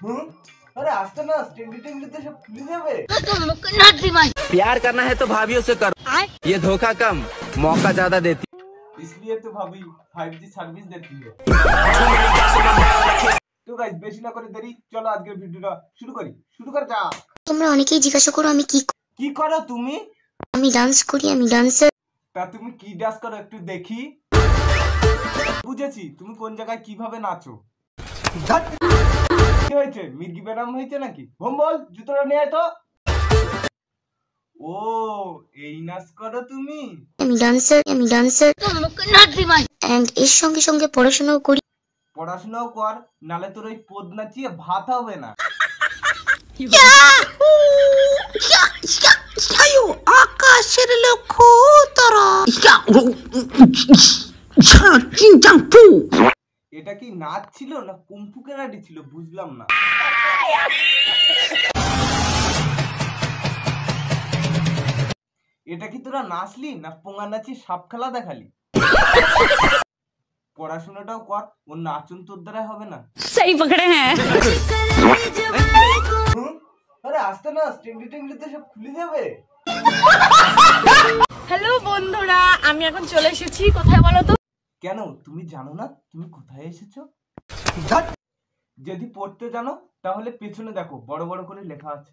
अरे आस्ते ना टेंडी तो सब खुल जावे। प्यार करना है तो भाभियों से करो, ये धोखा कम मौका ज्यादा देती, इसलिए तो भाभी 5G सर्विस देती है। तो गाइस বেশি না করে দেরি, চলো আজকের ভিডিওটা শুরু কর যা। তোমরা অনেকেই জিজ্ঞাসা করো আমি কি করো তুমি? আমি ডান্স করি, আমি ডান্সার। তা তুমি কি ডান্স করো একটু দেখি। বুঝেছি তুমি কোন জায়গায় কিভাবে নাচো। কি হয়েছে, মির্গি ব্যারাম হয়েছে নাকি? ভম্বল জুতোটা নিয়ে আয় তো। ও এই নাচ করো তুমি? আমি ডান্সার এন্ড এর সঙ্গে সঙ্গে পড়াশোনাও করি। পড়াশোনাও কর, নালে তোর ওই পদ নাচিয়ে ভাত হবে না। আকাশের লক্ষ্য এটা কি নাচ ছিল না কুম্ফু ক্যারাটে ছিল বুঝলাম না। এটা কি তোরা নাচলি না পোঙা নাচি সাপ খেলা দেখালি? পড়াশোনাটাও কর, ওর নাচুন তোর দ্বারা হবে না। সেই পকড়ে হ্যাঁ। আরে আস্তে না টেংলি তো সব খুলে যাবে। হ্যালো বন্ধুরা, আমি এখন চলে এসেছি কোথায় বলো তো? কেন তুমি জানো না তুমি কোথায় এসেছো? যদি পড়তে জানো তাহলে পেছনে দেখো বড় বড় করে লেখা আছে।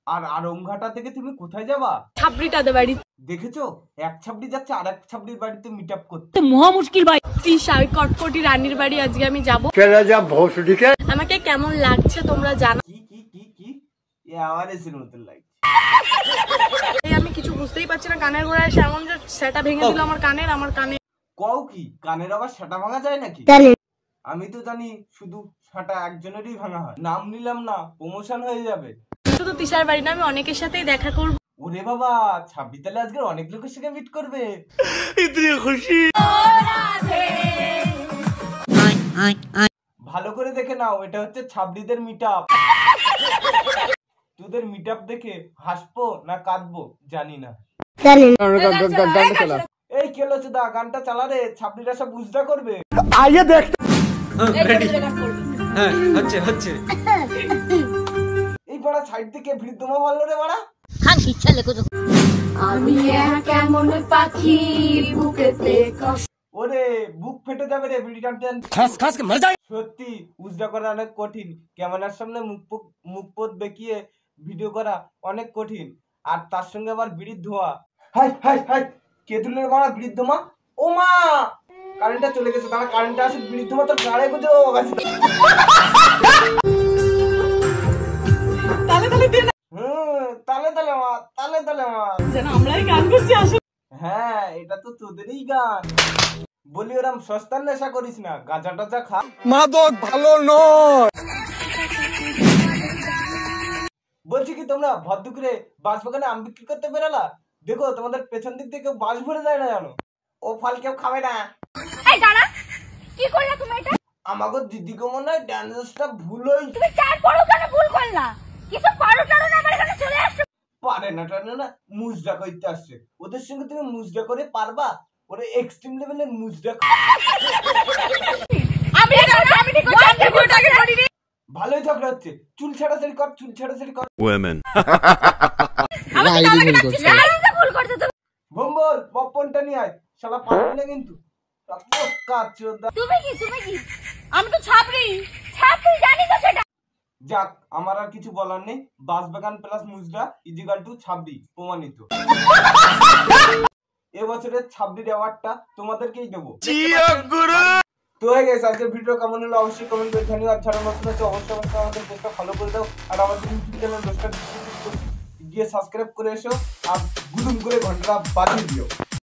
আর আরমঘাটা থেকে তুমি কোথায় যাবা? ছাবড়িটাদের বাড়ি। দেখেছো এক ছাবড়ি যাচ্ছে আর এক ছাবড়ির বাড়িতে মিট আপ করতে। মহা মুশকিল ভাই। তৃষা ওই কটকটি রানীর বাড়ি আজকে আমি যাব। আমাকে কেমন লাগছে তোমরা জানো? কি এ আমার এসের মতন লাগছে। আমি কিছু বুঝতেই পারছি না, কানের গোড়ায় এমন যে সেটা ভেঙে দিল আমার কানে। কও কি কানের আবার সেটা ভাঙা যায় নাকি? আমি তো জানি শুধু সেটা একজনেরই ভাঙা হয়। নাম নিলাম না, প্রমোশন হয়ে যাবে। শুধু তিশার বাড়ি না, আমি অনেকের সাথেই দেখা করব। ওরে বাবা 26 তালে আজকে অনেক লোকের সাথে মিট করবে। इतनी खुशी। ভালো করে দেখে নাও, এটা হচ্ছে ছাবড়িদের মিট আপ। তোদের মিট আপ দেখে হাসবো না কাঁদবো জানি না। এই কেলোছে দা গানটা চালা রে, ছাবড়িরা সব বুঝটা করবে। आइए देखते हैं। হচ্ছে এই বড়া সাইড থেকে বৃদ্ধমা বললো রে বড়া। আমি কেমন পাখি বুকেতে ওরে বুক ফেটে যাবে রে বিড়ি টানতে। খাস के मर जाए। সত্যি উজরা করা অনেক কঠিন, ক্যামেরার সামনে মুখ পথ বেঁকিয়ে ভিডিও করা অনেক কঠিন, আর তার সঙ্গে আবার বিড়ির ধোয়া। হাই কেতুলের মারা বিড়ির ধোঁয়া। ও মা কারেন্টটা চলে গেছে, তারা কারেন্টটা আসে বিড়ির ধোঁয়া তোর গাড়ে গুজে গেছে। তালে মা যেন আমরাই গান করছি আসলে। হ্যাঁ এটা তো তোদেরই গান। বলি ওরম সস্তার নেশা করিস না, গাঁজা টাজা খা। মাদক ভালো নয়। বলছি কি তোমরা ভদ্রকুরে বাঁশ বাগানে আম বিক্রি করতে বেরালা? দেখো তোমাদের পেছন দিক থেকে বাঁশ ভরে যায় না জানো? ও ফল কেউ খাবে না। এই দাঁড়া, কি করলা তুমি এটা? আমাগো দিদিকে মনে হয় ডান্সটা ভুল হই। তুমি চার পড়ো কেন ভুল করলা? কিছু পারো টারো না আমার এখানে চলে আসছো। পারে না টানে না মুজরা করতে আসছে। ওদের সঙ্গে তুমি মুজরা করে পারবা? ওরে এক্সট্রিম লেভেলের মুজরা। আমি ঠিক করছি, ভিডিওটাকে করি রে। ভালোই ঝগড়া হচ্ছে, চুল ছাড়াছাড়ি কর। women আমি তো ভুল করতে তুমি। ভম্বল পপকর্নটা নিয়ে আয়, শালা পারবি না কিন্তু। তুমি কি আমি তো ছাপড়ি জানি তো সেটা। যাক আমার আর কিছু বলার নেই। বাঁশবাগান প্লাস মুজরা ইজিক্যাল টু ছাবড়ি প্রমাণিত। এবছরের ছাবড়ির অ্যাওয়ার্ডটা তোমাদেরকেই দেবো। তো হয়ে গেছে আজকের ভিডিও কেমন হলো অবশ্যই কমেন্ট করে জানিও। আর যারা নতুন আছে অবশ্যই আমাদের পেজটা ফলো করে দাও, আর আমাদের ইউটিউব চ্যানেল গিয়ে সাবস্ক্রাইব করে এসো, আর গুদুম করে ঘন্টা বাজিয়ে দিও।